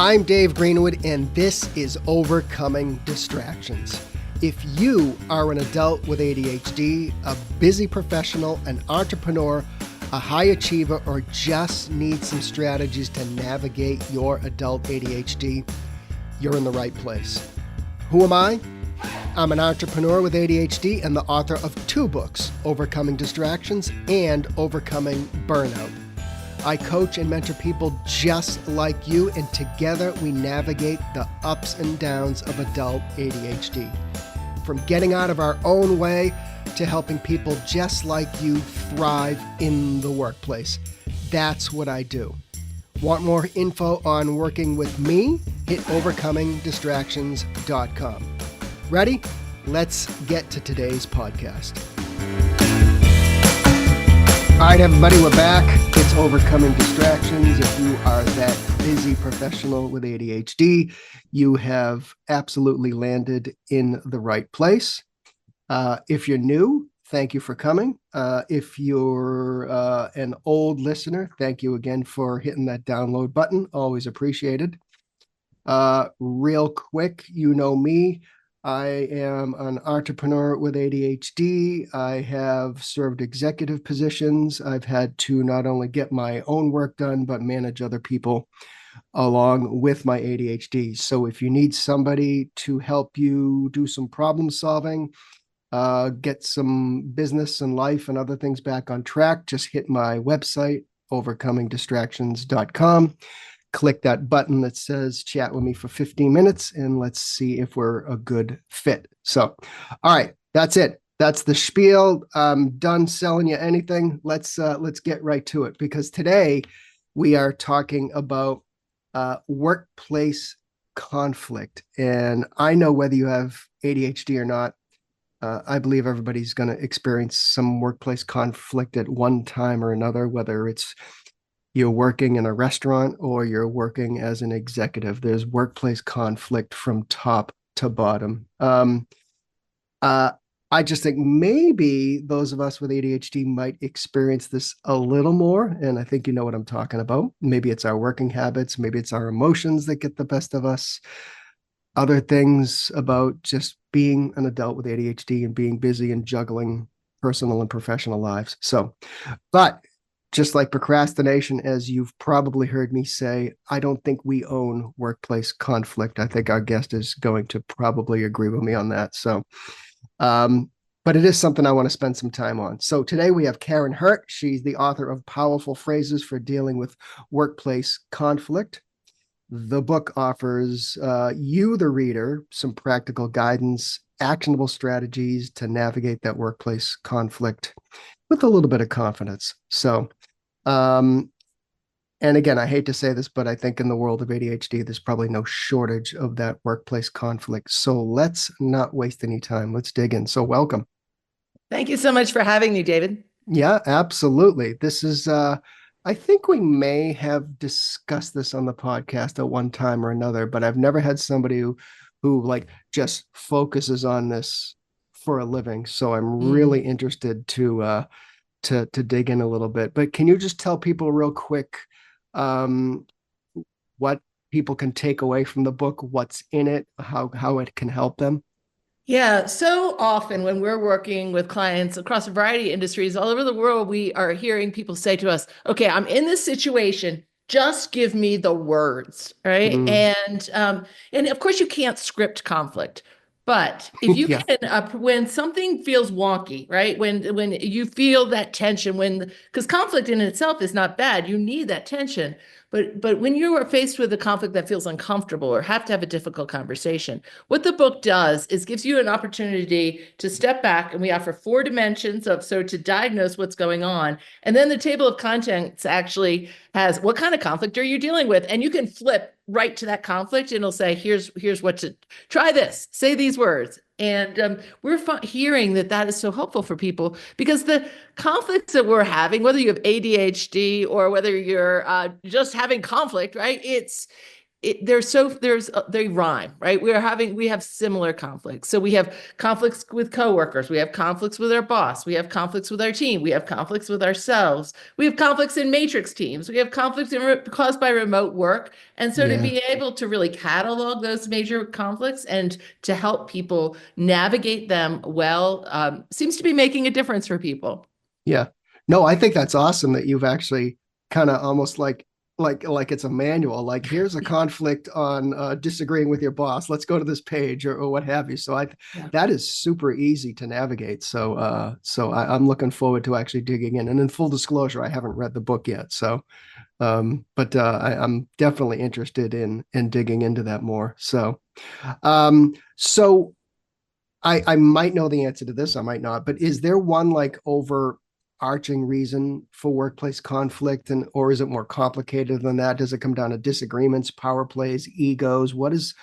I'm Dave Greenwood, and this is Overcoming Distractions. If you are an adult with ADHD, a busy professional, an entrepreneur, a high achiever, or just need some strategies to navigate your adult ADHD, you're in the right place. Who am I? I'm an entrepreneur with ADHD and the author of 2 books, Overcoming Distractions and Overcoming Burnout. I coach and mentor people just like you, and together we navigate the ups and downs of adult ADHD. From getting out of our own way to helping people just like you thrive in the workplace. That's what I do. Want more info on working with me? Hit overcomingdistractions.com. Ready? Let's get to today's podcast. All right, everybody, we're back. It's Overcoming Distractions. If you are that busy professional with ADHD, you have absolutely landed in the right place. If you're new, thank you for coming. If you're an old listener, thank you again for hitting that download button. Always appreciated. Real quick, you know me. I am an entrepreneur with ADHD. I have served executive positions. I've had to not only get my own work done, but manage other people along with my ADHD. So if you need somebody to help you do some problem solving, get some business and life and other things back on track, just hit my website, overcomingdistractions.com. Click that button that says chat with me for 15 minutes and let's see if we're a good fit. So, all right, that's it. That's the spiel. I'm done selling you anything. Let's get right to it, because today we are talking about workplace conflict. And I know whether you have ADHD or not, I believe everybody's going to experience some workplace conflict at one time or another, whether it's you're working in a restaurant or you're working as an executive. There's workplace conflict from top to bottom. I just think maybe those of us with ADHD might experience this a little more. And I think you know what I'm talking about. Maybe it's our working habits. Maybe it's our emotions that get the best of us. Other things about just being an adult with ADHD and being busy and juggling personal and professional lives. But just like procrastination, as you've probably heard me say, I don't think we own workplace conflict. I think our guest is going to probably agree with me on that. But it is something I want to spend some time on. So today we have Karin Hurt. She's the author of Powerful Phrases for Dealing with Workplace Conflict. The book offers you, the reader, some practical guidance, actionable strategies to navigate that workplace conflict with a little bit of confidence. So, and again, I hate to say this, but I think in the world of ADHD, there's probably no shortage of that workplace conflict. So let's not waste any time. Let's dig in. So welcome. Thank you so much for having me, David. Yeah, absolutely. This is, I think we may have discussed this on the podcast at one time or another, but I've never had somebody who like just focuses on this for a living. So I'm really interested to dig in a little bit. But can you just tell people real quick what people can take away from the book, what's in it, how it can help them? Yeah, so often when we're working with clients across a variety of industries all over the world, we are hearing people say to us, okay, I'm in this situation, just give me the words, right? And of course you can't script conflict. But if you Yeah. can, when something feels wonky, right? When you feel that tension, because conflict in itself is not bad, you need that tension. But when you are faced with a conflict that feels uncomfortable or have to have a difficult conversation, what the book does is gives you an opportunity to step back, and we offer 4 dimensions to diagnose what's going on. And then the table of contents actually has what kind of conflict are you dealing with? And you can flip right to that conflict and it'll say, here's what to try this, say these words. And we're hearing that is so helpful for people, because the conflicts that we're having, whether you have ADHD or whether you're just having conflict, right? they rhyme, right? We have similar conflicts. So we have conflicts with coworkers, we have conflicts with our boss, we have conflicts with our team, we have conflicts with ourselves, we have conflicts in matrix teams, we have conflicts caused by remote work. And so to Yeah. be able to really catalog those major conflicts and to help people navigate them well, seems to be making a difference for people. Yeah. No, I think that's awesome that you've actually kind of almost like it's a manual. Like here's a conflict on disagreeing with your boss. Let's go to this page or what have you. So I Yeah. that is super easy to navigate. So I'm looking forward to actually digging in. And in full disclosure, I haven't read the book yet. So but I'm definitely interested in digging into that more. So I might know the answer to this, I might not, but is there one like overarching reason for workplace conflict, and or is it more complicated than that? Does it come down to disagreements, power plays, egos? What is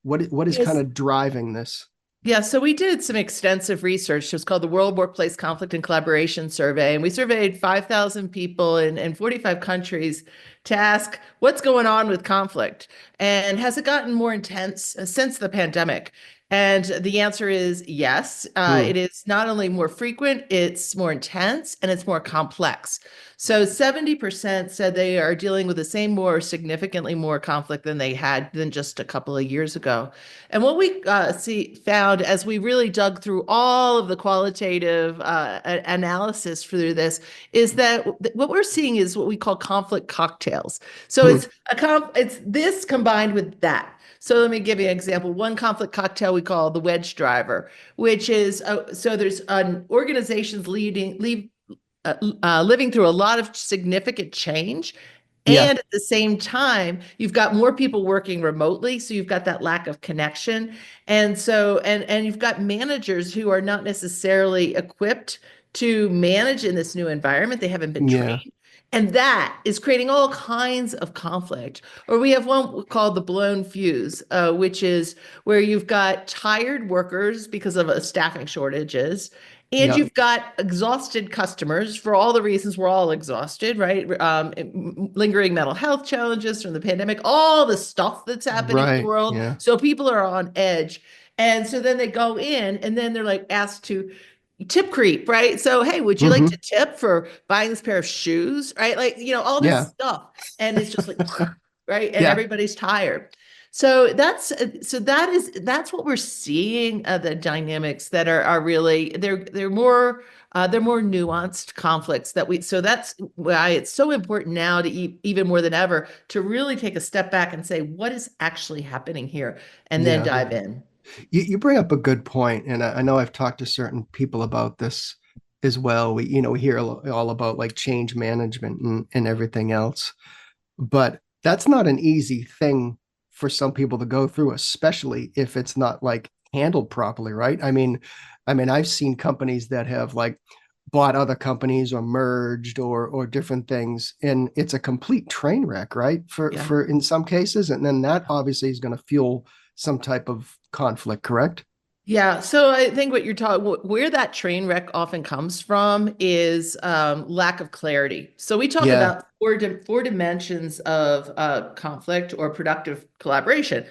kind Yes. of driving this? Yeah, so we did some extensive research. It was called the World Workplace Conflict and Collaboration Survey. And we surveyed 5,000 people in 45 countries to ask what's going on with conflict and has it gotten more intense since the pandemic? And the answer is yes. Hmm. It is not only more frequent, it's more intense and it's more complex. So 70% said they are dealing with the same more significantly more conflict than they had than just a couple of years ago. And what we found as we really dug through all of the qualitative analysis through this is that what we're seeing is what we call conflict cocktails. So Hmm. it's this combined with that. So let me give you an example. One conflict cocktail we call the wedge driver, which is so there's an organizations living through a lot of significant change. Yeah. And at the same time, you've got more people working remotely, so you've got that lack of connection. And you've got managers who are not necessarily equipped to manage in this new environment. They haven't been Yeah. trained. And that is creating all kinds of conflict. Or we have one called the blown fuse, which is where you've got tired workers because of staffing shortages, and Yeah. you've got exhausted customers for all the reasons we're all exhausted, right? Lingering mental health challenges from the pandemic, all the stuff that's happening in the Right. world. Yeah. So people are on edge. And so then they go in and then they're like asked to tip creep, right? So, hey, would you like to Hmm. tip for buying this pair of shoes, right? Like, all this Yeah. stuff. And it's just like, right? And Yeah. everybody's tired. So that's what we're seeing, the dynamics that are really they're more nuanced conflicts that we so that's why it's so important now to even more than ever to really take a step back and say what is actually happening here and then Yeah. dive in. You bring up a good point, and I know I've talked to certain people about this as well. We hear all about like change management and everything else, but that's not an easy thing for some people to go through, especially if it's not like handled properly, right? I mean, I've seen companies that have like bought other companies or merged or different things, and it's a complete train wreck, right? For Yeah. for in some cases, and then that obviously is going to fuel some type of conflict, correct? Yeah, so I think what you're talking, where that train wreck often comes from is lack of clarity. So we talk Yeah, about four dimensions of conflict or productive collaboration.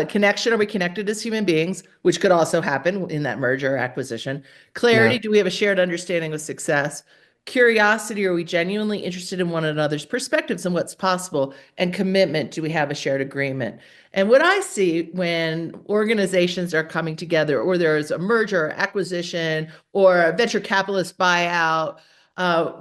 Connection, are we connected as human beings, which could also happen in that merger or acquisition? yeah, Clarity, do we have a shared understanding of success? Curiosity, are we genuinely interested in one another's perspectives and what's possible? And commitment, do we have a shared agreement? And what I see when organizations are coming together, or there's a merger, or acquisition, or a venture capitalist buyout,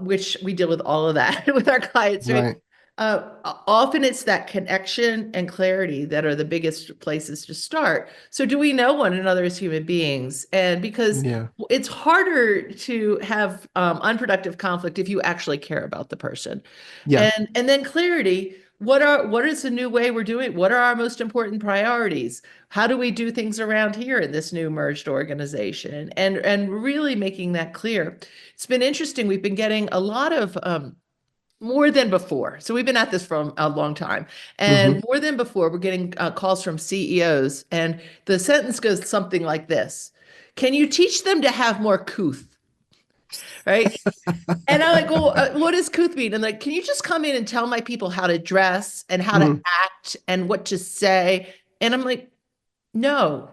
which we deal with all of that with our clients, right? right. Often it's that connection and clarity that are the biggest places to start. So, do we know one another as human beings? And because Yeah, it's harder to have unproductive conflict if you actually care about the person. yeah, And then clarity, what is the new way we're doing? What are our most important priorities? How do we do things around here in this new merged organization? And really making that clear. It's been interesting. We've been getting a lot of more than before. So we've been at this for a long time. hmm And more than before, we're getting calls from CEOs. And the sentence goes something like this: Can you teach them to have more couth? right? And I'm like, well, what does couth mean? And like, can you just come in and tell my people how to dress and how to Mhm. act and what to say? And I'm like, no,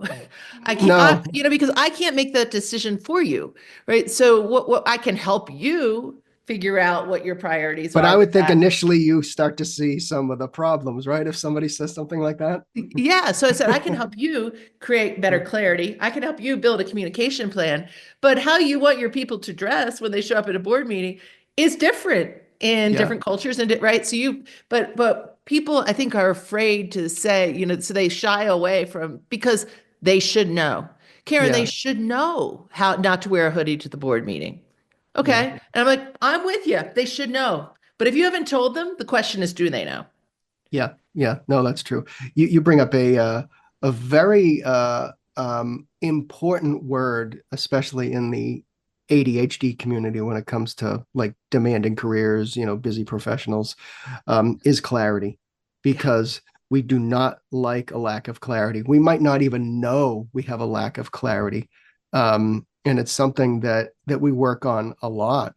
I can't, No, because I can't make that decision for you, right? So what I can help you figure out what your priorities but I are with would think that. initially you start to see some of the problems, right? If somebody says something like that. Yeah. So I said, I can help you create better clarity. I can help you build a communication plan, but how you want your people to dress when they show up at a board meeting is different in Yeah, different cultures and right. So but people I think are afraid to say, so they shy away from because they should know. Karen, they yeah, should know how not to wear a hoodie to the board meeting. yeah. Okay. And I'm like, I'm with you. They should know. But if you haven't told them, the question is, do they know? Yeah, yeah, no, that's true. You bring up a very important word, especially in the ADHD community when it comes to like demanding careers, busy professionals, is clarity, Yeah. because we do not like a lack of clarity. We might not even know we have a lack of clarity, and it's something that we work on a lot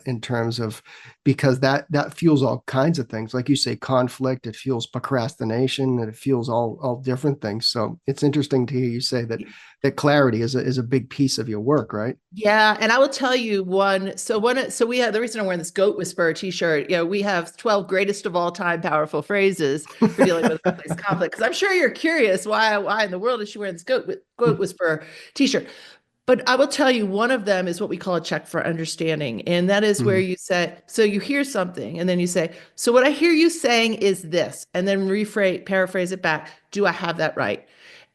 in terms of because that fuels all kinds of things. Like you say, conflict, it fuels procrastination, and it fuels all different things. So it's interesting to hear you say that clarity is a big piece of your work, right? Yeah, and I will tell you so we have the reason I'm wearing this goat whisperer t-shirt, we have 12 greatest of all time powerful phrases for dealing with workplace conflict. Because I'm sure you're curious why in the world is she wearing this goat whisperer t-shirt? But I will tell you, one of them is what we call a check for understanding. And that is where Mhm. you say, so you hear something and then you say, so what I hear you saying is this, and then paraphrase it back. Do I have that right?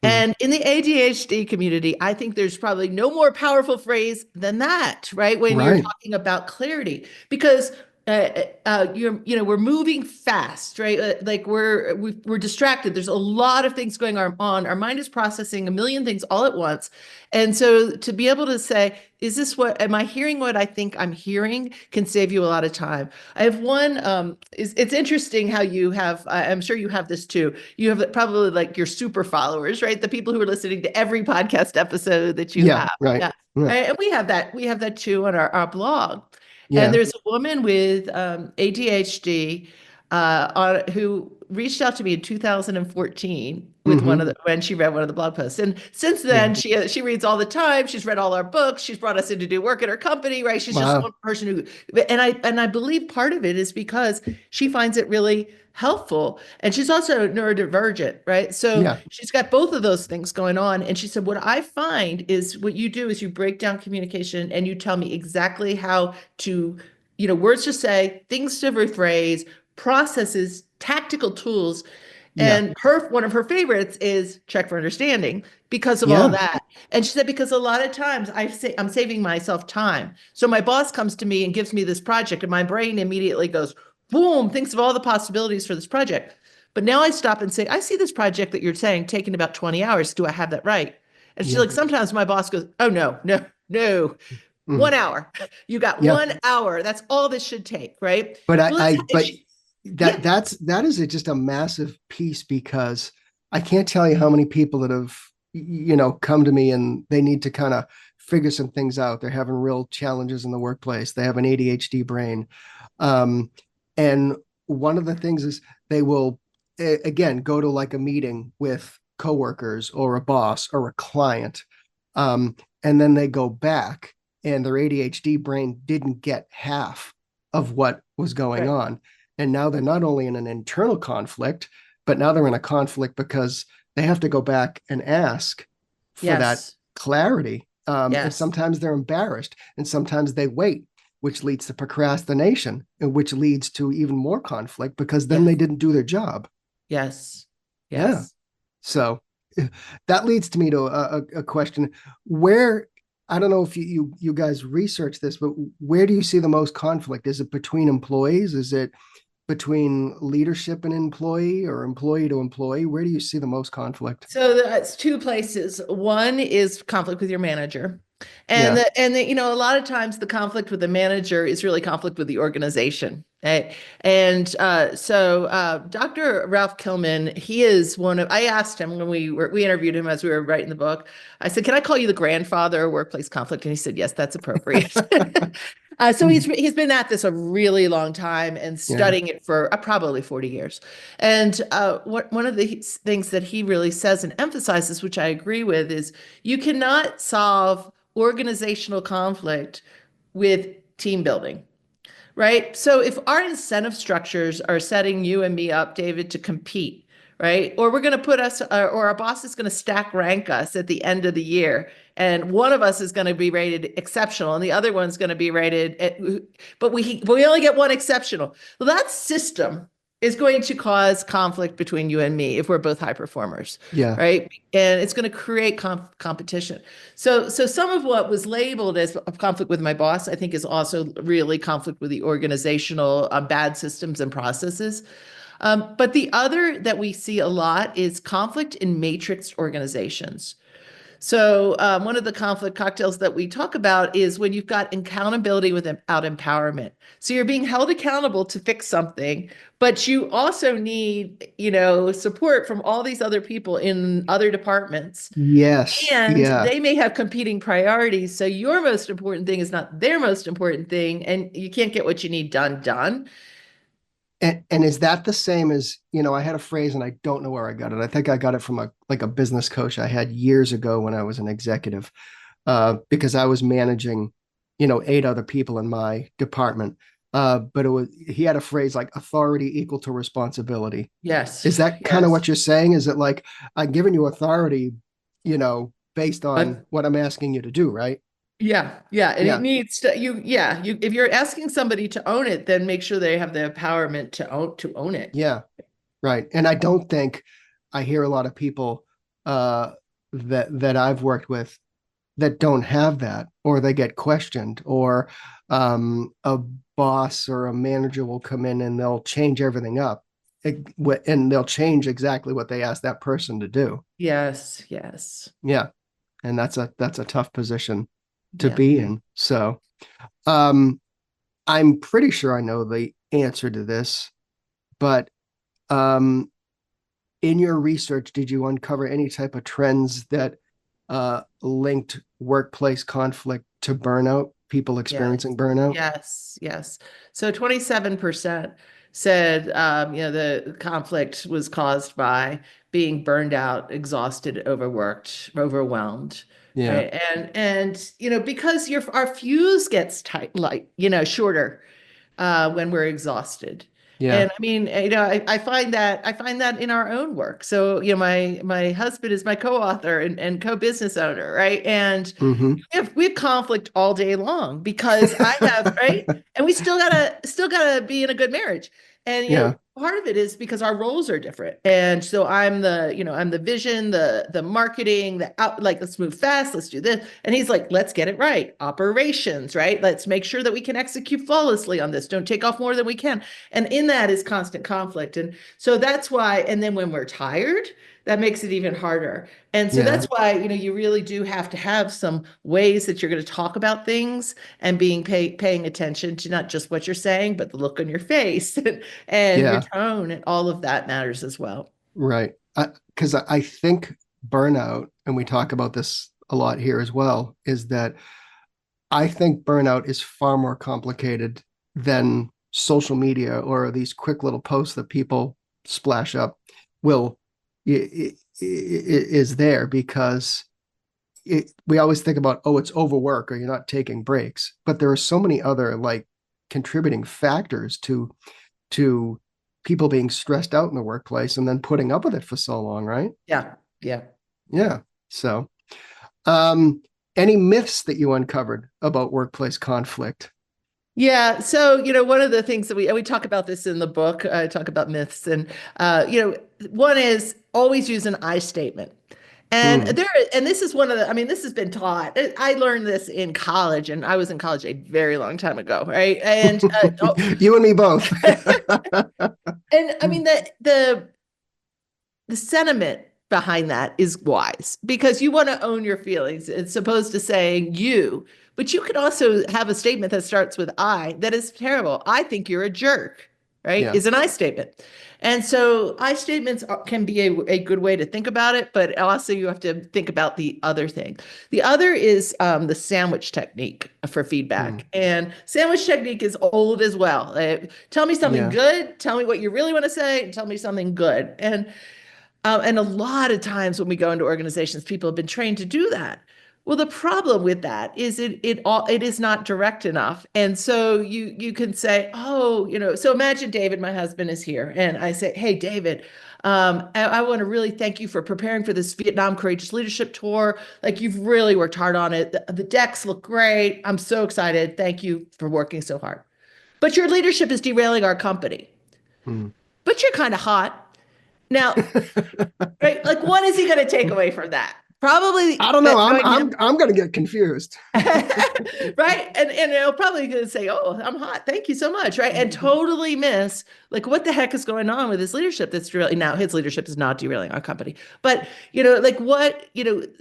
Mhm. And in the ADHD community, I think there's probably no more powerful phrase than that, right? When you're Right. talking about clarity, because we're moving fast, right? Like we're distracted. There's a lot of things going on. Our mind is processing a million things all at once, and so to be able to say, "Is this what? Am I hearing what I think I'm hearing?" Can save you a lot of time. I have one. It's interesting how you have. I'm sure you have this too. You have probably like your super followers, right? The people who are listening to every podcast episode that you Yeah, have. right. Yeah. Yeah. And we have that. We have that too on our blog. And Yeah. there's a woman with ADHD who reached out to me in 2014 with Hmm. when she read one of the blog posts. And since Yeah. then, she reads all the time. She's read all our books. She's brought us in to do work at her company, right? She's just Wow. one person and I believe part of it is because she finds it really helpful. And she's also neurodivergent, right? So Yeah. she's got both of those things going on. And she said, what I find is what you do is you break down communication and you tell me exactly how to, words to say, things to rephrase, processes, tactical tools. Yeah. And one of her favorites is check for understanding because of all Yeah. that. And she said, because a lot of times I'm saving myself time. So my boss comes to me and gives me this project, and my brain immediately goes, boom, thinks of all the possibilities for this project. But now I stop and say, I see this project that you're saying taking about 20 hours. Do I have that right? And she's Yeah. like, sometimes my boss goes, oh, no, no, no. Mhm. 1 hour. You got Yeah. 1 hour. That's all this should take, right? But So let's, but yeah. that is just a massive piece, because I can't tell you how many people that have come to me and they need to kind of figure some things out. They're having real challenges in the workplace. They have an ADHD brain, um, and one of the things is they will again go to like a meeting with coworkers or a boss or a client, and then they go back and their ADHD brain didn't get half of what was going Right. on. And now they're not only in an internal conflict, but now they're in a conflict because they have to go back and ask for that Yes. clarity. And Yes. sometimes they're embarrassed, and sometimes they wait, which leads to procrastination, and which leads to even more conflict because then they Yes. didn't do their job. Yes. Yeah. Yes. So that leads to me to a question where I don't know if you guys research this, but where do you see the most conflict? Is it between employees? Is it between leadership and employee, or employee to employee? Where do you see the most conflict? So that's two places. One is conflict with your manager. Yeah. A lot of times the conflict with the manager is really conflict with the organization. Dr. Ralph Kilman, he is I asked him when we interviewed him as we were writing the book, I said, can I call you the grandfather of workplace conflict? And he said, yes, that's appropriate. So he's been at this a really long time and Yeah. studying it for probably 40 years. And one of the things that he really says and emphasizes, which I agree with, is you cannot solve organizational conflict with team building. Right. So if our incentive structures are setting you and me up, David, to compete, right? Or we're going to put us, or our boss is going to stack rank us at the end of the year. And one of us is going to be rated exceptional and the other one's going to be rated, but we only get one exceptional. Well, that system is going to cause conflict between you and me if we're both high performers, Yeah. right? And it's going to create competition. So some of what was labeled as a conflict with my boss, I think, is also really conflict with the organizational bad systems and processes. But the other that we see a lot is conflict in matrix organizations. So one of the conflict cocktails that we talk about is when you've got accountability without empowerment. So you're being held accountable to fix something, but you also need, support from all these other people in other departments. Yes. And Yeah. they may have competing priorities. So your most important thing is not their most important thing, and you can't get what you need done. And is that the same as, I had a phrase and I don't know where I got it. I think I got it from a business coach I had years ago when I was an executive, because I was managing, 8 other people in my department. But he had a phrase like authority equal to responsibility. Yes, Is that kind of yes. what you're saying? Is it like I'm giving you authority, based on But what I'm asking you to do, right? yeah, and it Yeah. needs to you if you're asking somebody to own it, then make sure they have the empowerment to own it. Yeah. Right. And I don't think I hear a lot of people that I've worked with that don't have that, or they get questioned, or a boss or a manager will come in and they'll change everything up, and they'll change exactly what they asked that person to do. Yes, yes. Yeah, and that's a tough position to Yeah. be in. So, um, I'm pretty sure I know the answer to this, but um, in your research, did you uncover any type of trends that linked workplace conflict to burnout, people Yes, experiencing burnout? yes. So 27% said, the conflict was caused by being burned out, exhausted, overworked, overwhelmed, Yeah, right? And because our fuse gets tight, like, shorter when we're exhausted. yeah. And I mean, I find that in our own work. So, my husband is my co-author and co-business owner, right? And Mm-hmm. we have conflict all day long because I have, right? And we still gotta be in a good marriage. And Yeah, part of it is because our roles are different. And so I'm the vision, the marketing, the out, like, let's move fast, let's do this. And he's like, let's get it right. Operations, right? Let's make sure that we can execute flawlessly on this. Don't take off more than we can. And in that is constant conflict. And so that's why, and then when we're tired, that makes it even harder. And so yeah, that's why, you really do have to have some ways that you're going to talk about things and paying attention to not just what you're saying, but the look on your face and your yeah. tone, and all of that matters as well. Right. Because I think burnout, and we talk about this a lot here as well, is that I think burnout is far more complicated than social media or these quick little posts that people splash up will is there, because we always think about, oh, it's overwork or you're not taking breaks, but there are so many other like contributing factors to people being stressed out in the workplace and then putting up with it for so long, right? Yeah. Yeah. Yeah. So, um, any myths that you uncovered about workplace conflict? Yeah. So, one of the things that we talk about this in the book, I talk about myths, and one is always use an I statement. And Hmm. there, and this is one of the, I mean, this has been taught. I learned this in college, and I was in college a very long time ago, right? And You and me both. and I mean the sentiment behind that is wise because you want to own your feelings. It's opposed to saying you, But you could also have a statement that starts with I that is terrible. I think you're a jerk, right? Yeah. Is an I statement. And so I statements can be a good way to think about it, but also you have to think about the other thing. The other is the sandwich technique for Mm. feedback. And sandwich technique is old as well. Tell me something Yeah. good, tell me what you really want to say, and tell me something good. And a lot of times when we go into organizations, people have been trained to do that. Well, the problem with that is it is not direct enough. And so you can say, oh, so imagine David, my husband, is here, and I say, hey, David, I want to really thank you for preparing for this Vietnam Courageous Leadership Tour. Like you've really worked hard on it. The decks look great. I'm so excited. Thank you for working so hard. But your leadership is derailing our company. Mm. But you're kind of hot. Now, right? Like, what is he going to take away from that? Probably I don't know. that I'm knowing I'm him, I'm gonna get confused. right? And he'll probably going to say, "Oh, I'm hot. Thank you so much," right? And totally miss like what the heck is going on with his leadership that's really now his leadership is not derailing our company. But like what,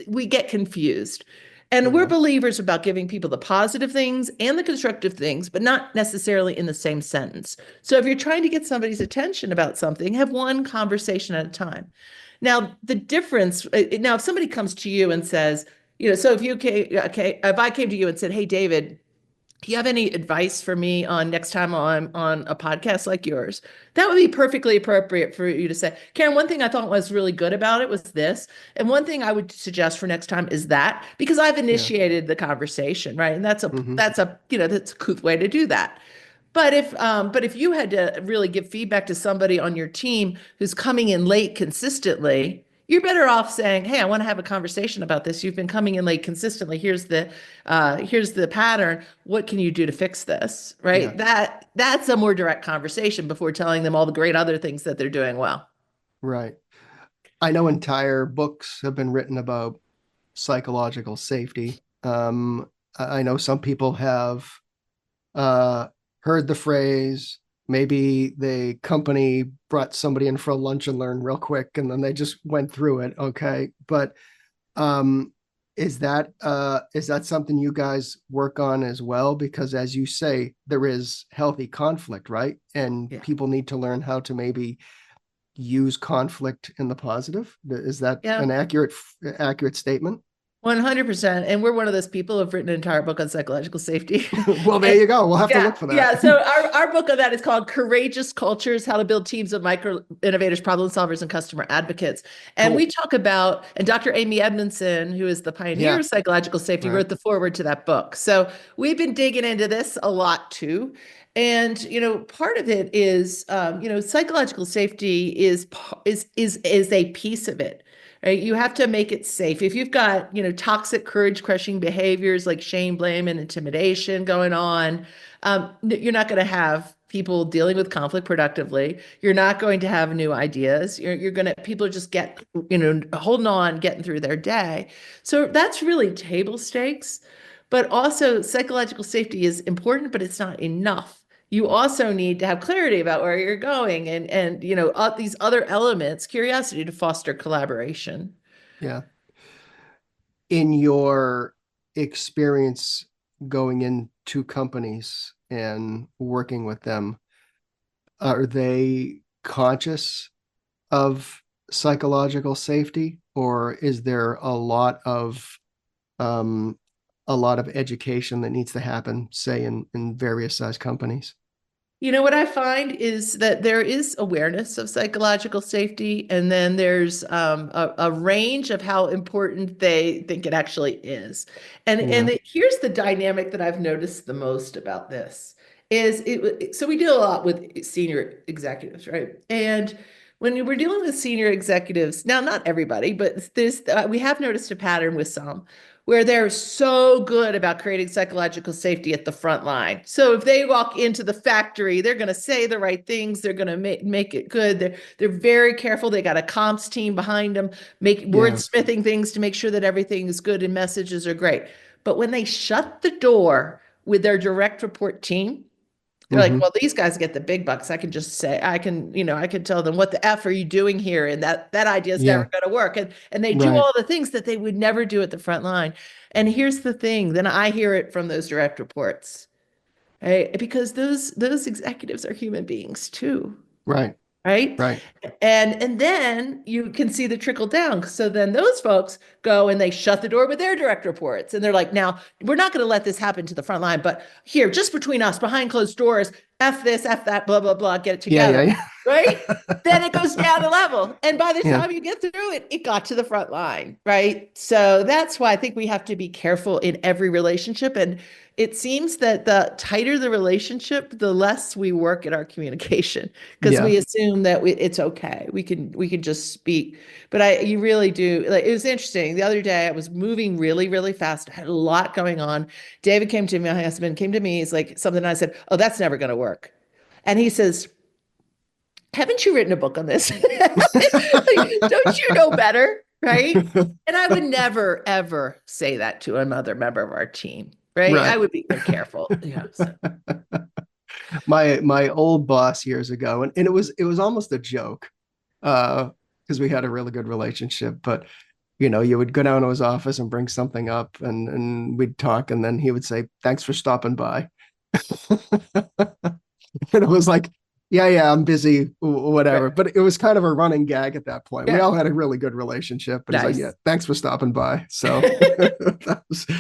we get confused. And we're Yeah. believers about giving people the positive things and the constructive things, but not necessarily in the same sentence. So if you're trying to get somebody's attention about something, have one conversation at a time. Now, the difference, now, if somebody comes to you and says, so if you came, okay, if I came to you and said, hey, David, do you have any advice for me on next time I'm on a podcast like yours? That would be perfectly appropriate for you to say, Karin, one thing I thought was really good about it was this. And one thing I would suggest for next time is that, because I've Yeah. initiated the conversation, right? And that's a Hmm. that's a that's a couth way to do that. But if you had to really give feedback to somebody on your team who's coming in late consistently, you're better off saying, "Hey, I want to have a conversation about this. You've been coming in late consistently. Here's the pattern. What can you do to fix this?" Yeah. Right? That's a more direct conversation before telling them all the great other things that they're doing well. Right. I know entire books have been written about psychological safety. I know some people have uh, heard the phrase. Maybe the company brought somebody in for a lunch and learn real quick, and then they just went through it. Okay, but um, is that something you guys work on as well? Because as you say, there is healthy conflict, right? And Yeah. people need to learn how to maybe use conflict in the positive. Is that Yeah. an accurate statement? 100%. And we're one of those people who've written an entire book on psychological safety. Well, there And you go. We'll have to yeah, look for that. yeah. So our book on that is called Courageous Cultures: How to Build Teams of Micro Innovators, Problem Solvers, and Customer Advocates. And we Cool. talk about, and Dr. Amy Edmondson, who is the pioneer Yeah. of psychological safety, Right. wrote the foreword to that book. So we've been digging into this a lot too. And part of it is, psychological safety is a piece of it. Right? You have to make it safe. If you've got, toxic, courage-crushing behaviors like shame, blame, and intimidation going on, you're not going to have people dealing with conflict productively. You're not going to have new ideas. You're going to, people just get, holding on, getting through their day. So that's really table stakes. But also, psychological safety is important, but it's not enough. You also need to have clarity about where you're going and these other elements, curiosity to foster collaboration. Yeah. In your experience going into companies and working with them, are they conscious of psychological safety, or is there um, a lot of education that needs to happen, say in various size companies? What I find is that there is awareness of psychological safety, and then there's a range of how important they think it actually is. And Yeah. here's the dynamic that I've noticed the most about this is so we deal a lot with senior executives, right? And when we're dealing with senior executives, now not everybody, but we have noticed a pattern with some where they're so good about creating psychological safety at the front line. So if they walk into the factory, they're going to say the right things. They're going to make it good. They're very careful. They got a comps team behind them, make Yeah. wordsmithing things to make sure that everything is good and messages are great. But when they shut the door with their direct report team, They're like, Hmm. well, these guys get the big bucks. I can just say, I can tell them what the F are you doing here? And that idea is Yeah. never going to work. And they do Right. all the things that they would never do at the front line. And here's the thing, then I hear it from those direct reports, right? Because those executives are human beings too, Right. right? Right. And then you can see the trickle down. So then those folks go and they shut the door with their direct reports. And they're like, now we're not going to let this happen to the front line, but here, just between us, behind closed doors, F this, F that, blah, blah, blah, get it Yeah. together. Yeah. Right? Then it goes down a level. And by the Yeah. time you get through it, it got to the front line. Right. So that's why I think we have to be careful in every relationship. And it seems that the tighter the relationship, the less we work at our communication because Yeah. we assume that it's okay. We can just speak. But you really do. Like, it was interesting. The other day I was moving really, really fast. I had a lot going on. David came to me, my husband came to me. He's like something I said, oh, that's never going to work. And he says, haven't you written a book on this? Like, don't you know better? Right. And I would never, ever say that to another member of our team. Right. I Right. would be careful. Yeah. So, My old boss years ago, and it was almost a joke, because we had a really good relationship, but you would go down to his office and bring something up, and we'd talk, and then he would say, "Thanks for stopping by." And it was like, yeah, yeah, I'm busy, right. whatever. But it was kind of a running gag at that point. We Yeah. all had a really good relationship, but he's like, yeah, Nice. thanks for stopping by. So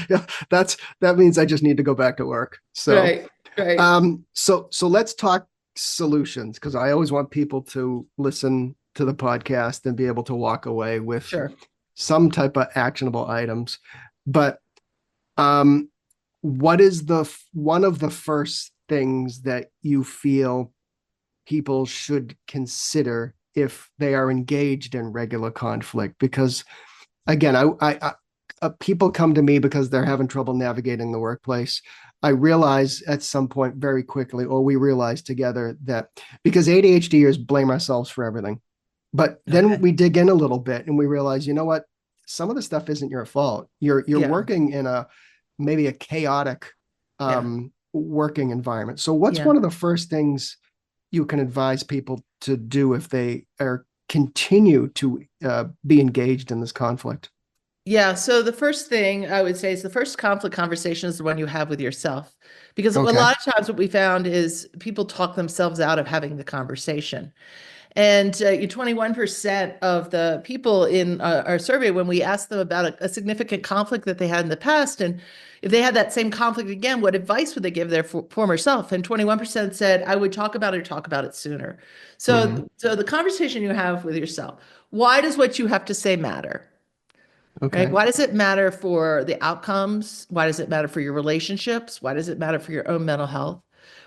yeah, that means I just need to go back to work. So Right. Right. so let's talk solutions, because I always want people to listen to the podcast and be able to walk away with Sure. some type of actionable items. But um, what is one of the first things that you feel people should consider if they are engaged in regular conflict? Because again, people come to me because they're having trouble navigating the workplace. I realize at some point very quickly, or we realize together, that because ADHDers blame ourselves for everything. But then Okay. we dig in a little bit and we realize, you know what? Some of the stuff isn't your fault. You're Yeah. working in maybe a chaotic Yeah. working environment. So what's Yeah. one of the first things you can advise people to do if they are continue to be engaged in this conflict? Yeah. So the first thing I would say is the first conflict conversation is the one you have with yourself. Because a Okay. lot of times what we found is people talk themselves out of having the conversation. And 21% of the people in our survey, when we asked them about a significant conflict that they had in the past, and if they had that same conflict again, what advice would they give their former self? And 21% said, I would talk about it or talk about it sooner. Hmm. So the conversation you have with yourself, why does what you have to say matter? Right? Okay. Why does it matter for the outcomes? Why does it matter for your relationships? Why does it matter for your own mental health?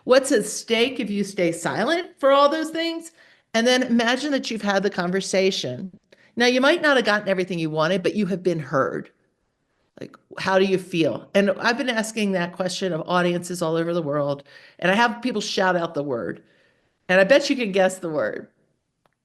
What's at stake if you stay silent for all those things? And then imagine that you've had the conversation. Now, you might not have gotten everything you wanted, but you have been heard. Like, how do you feel? And I've been asking that question of audiences all over the world, and I have people shout out the word. And I bet you can guess the word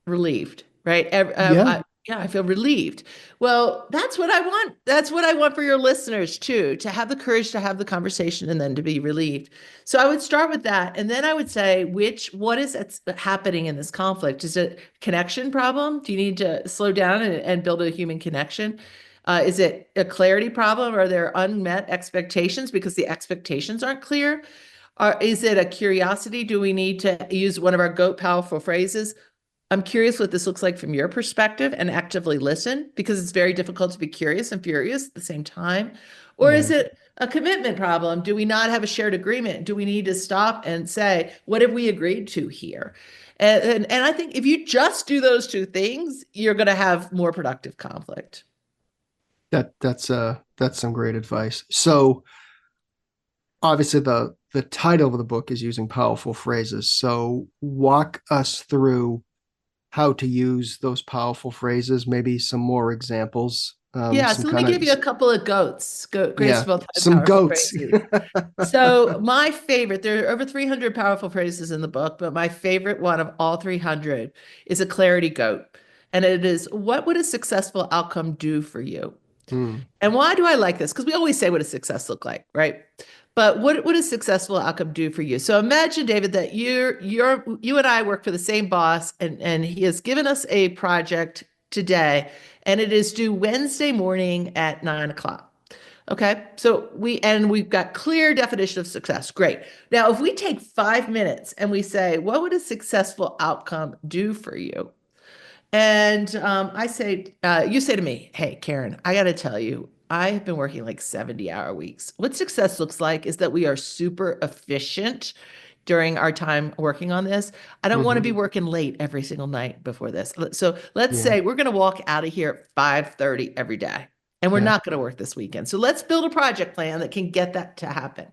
relieved, right? Yeah. Yeah, I feel relieved. Well, that's what I want. That's what I want for your listeners too, to have the courage to have the conversation and then to be relieved. So I would start with that. And then I would say, what is happening in this conflict? Is it a connection problem? Do you need to slow down and build a human connection? Is it a clarity problem? Are there unmet expectations because the expectations aren't clear? Or is it a curiosity? Do we need to use one of our GOAT powerful phrases? I'm curious what this looks like from your perspective and actively listen because it's very difficult to be curious and furious at the same time. Or is Yeah. it a commitment problem? Do we not have a shared agreement? Do we need to stop and say, what have we agreed to here? And I think if you just do those two things, you're going to have more productive conflict. That's some great advice. So obviously the title of the book is using powerful phrases. So walk us through how to use those powerful phrases, maybe some more examples, Yeah, some so let me kind of, give you a couple of yeah, graceful, some powerful goats. phrases. So my favorite, there are over 300 powerful phrases in the book, but my favorite one of all 300 is a clarity goat. And it is, what would a successful outcome do for you? Hmm. And why do I like this? Because we always say what does success look like, right? But what does successful outcome do for you? So imagine, David, that you and I work for the same boss, and he has given us a project today, and it is due Wednesday morning at 9 o'clock. Okay. So we've got clear definition of success. Great. Now, if we take 5 minutes and we say, what would a successful outcome do for you? And you say to me, hey, Karen, I got to tell you, I have been working like 70-hour weeks. What success looks like is that we are super efficient during our time working on this. I don't want to be Hmm. working late every single night before this. So let's Yeah. say we're going to walk out of here at 5:30 every day, and we're Yeah. not going to work this weekend. So let's build a project plan that can get that to happen.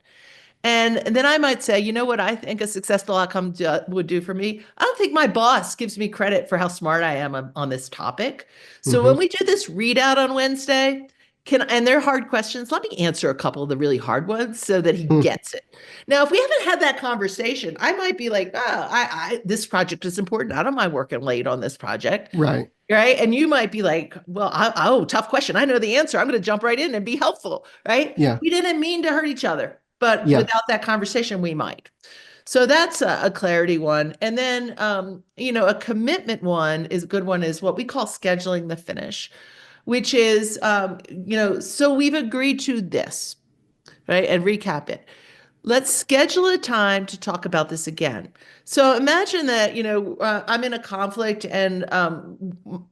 And then I might say, you know what I think a successful outcome would do for me? I don't think my boss gives me credit for how smart I am on this topic. So when Hmm. we do this readout on Wednesday, and they're hard questions, let me answer a couple of the really hard ones so that he gets it. Now, if we haven't had that conversation, I might be like, oh, this project is important. I don't mind working late on this project. Right. Right. And you might be like, well, oh, tough question. I know the answer. I'm going to jump right in and be helpful. Right. Yeah. We didn't mean to hurt each other, but Yeah. without that conversation, we might. So that's a clarity one. And then, a commitment one is a good one is what we call scheduling the finish, which is, so we've agreed to this, right? And recap it. Let's schedule a time to talk about this again. So imagine that, I'm in a conflict and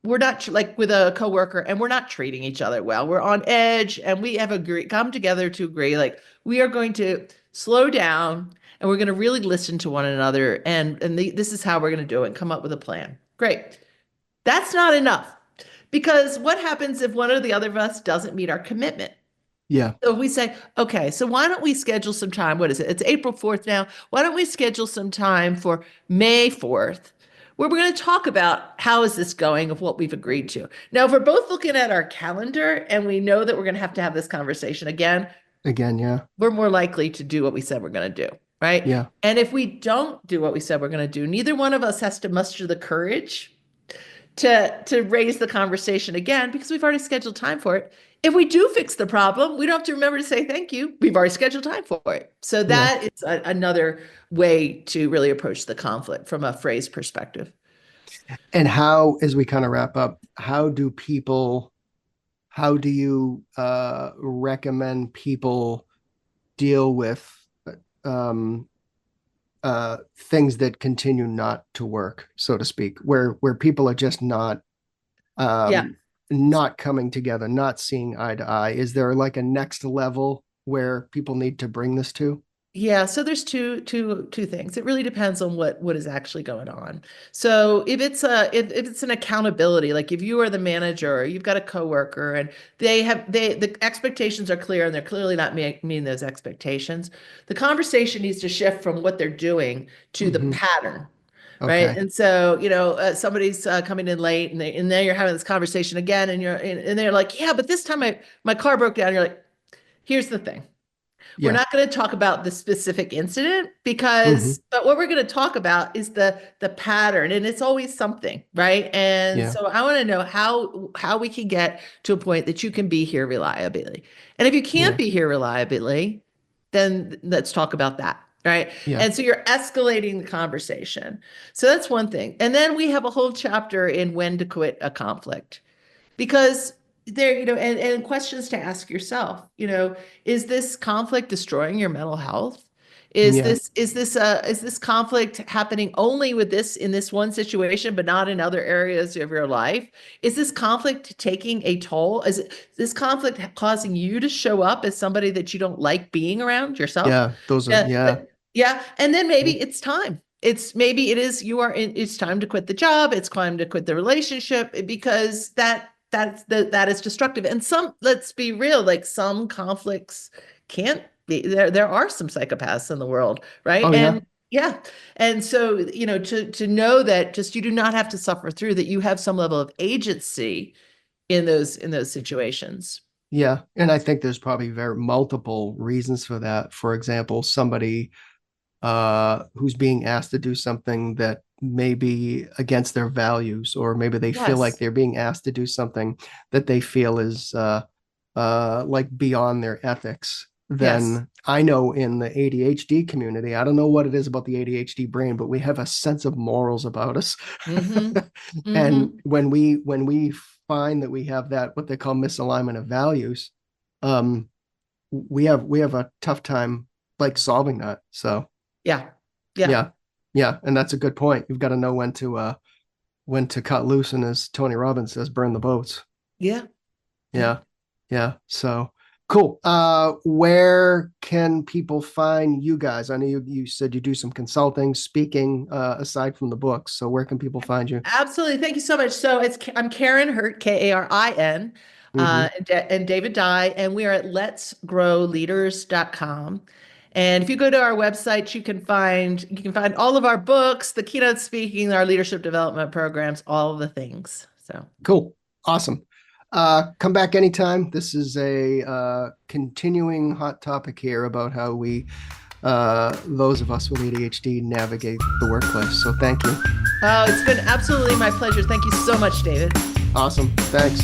we're not like with a coworker and we're not treating each other well. We're on edge and we have come together to agree like we are going to slow down and we're going to really listen to one another and this is how we're going to do it and come up with a plan. Great. That's not enough because what happens if one or the other of us doesn't meet our commitment? Yeah. So we say, okay, so why don't we schedule some time? What is it? It's April 4th now. Why don't we schedule some time for May 4th, where we're going to talk about how is this going of what we've agreed to. Now, if we're both looking at our calendar and we know that we're going to have this conversation again, Again. Yeah. we're more likely to do what we said we're going to do, right? Yeah. And if we don't do what we said we're going to do, neither one of us has to muster the courage to raise the conversation again because we've already scheduled time for it. If we do fix the problem, we don't have to remember to say thank you. We've already scheduled time for it. So Yeah. that is another way to really approach the conflict from a phrase perspective. And how, as we kind of wrap up, how do you recommend people deal with um, things that continue not to work, so to speak, where people are just Yeah. um, not coming together, not seeing eye to eye? Is there like a next level where people need to bring this to? Yeah, so there's two things. It really depends on what is actually going on. So if it's an accountability, like if you are the manager or you've got a coworker and the expectations are clear and they're clearly not meeting those expectations, the conversation needs to shift from what they're doing to the Hmm. pattern. Right. Okay. And so, somebody's coming in late and then you're having this conversation again and they're like, yeah, but this time my car broke down. You're like, here's the thing. We're Yeah. not going to talk about the specific incident Hmm. but what we're going to talk about is the pattern and it's always something, right? And Yeah. so I want to know how we can get to a point that you can be here reliably. And if you can't Yeah. be here reliably, then let's talk about that. Right. Yeah. And so you're escalating the conversation. So that's one thing. And then we have a whole chapter in when to quit a conflict because there, and questions to ask yourself, is this conflict destroying your mental health? Yeah. Is this conflict happening only with this in this one situation, but not in other areas of your life? Is this conflict taking a toll? Is this conflict causing you to show up as somebody that you don't like being around yourself? Yeah. Those are, Yeah, yeah. yeah. And then maybe it's time. Maybe it is it's time to quit the job, it's time to quit the relationship because that is destructive. And let's be real, like some conflicts can't be there are some psychopaths in the world, right? Oh, yeah. And yeah. And so, to know that just you do not have to suffer through that you have some level of agency in those situations. Yeah. And I think there's probably very multiple reasons for that. For example, somebody who's being asked to do something that may be against their values, or maybe they feel like Yes. they're being asked to do something that they feel is like beyond their ethics. than Yes. I know in the ADHD community. I don't know what it is about the ADHD brain, but we have a sense of morals about us. Mm-hmm. And Mm-hmm. when we find that we have that, what they call misalignment of values, um, we have a tough time like solving that. So Yeah. Yeah. yeah, yeah, and that's a good point. You've got to know when to cut loose, and as Tony Robbins says, burn the boats. Yeah. Yeah. Yeah, yeah. So cool. Where can people find you guys? I know you said you do some consulting, speaking, aside from the books. So where can people find you? Absolutely. Thank you so much. So I'm Karin Hurt, Karin, Hmm. and David Dye, and we are at letsgrowleaders.com. And if you go to our website, you can find all of our books, the keynote speaking, our leadership development programs, all of the things. So Cool. Awesome. Come back anytime. This is a continuing hot topic here about how we, those of us with ADHD, navigate the workplace. So thank you. oh, it's been absolutely my pleasure. Thank you so much, David. Awesome. Thanks.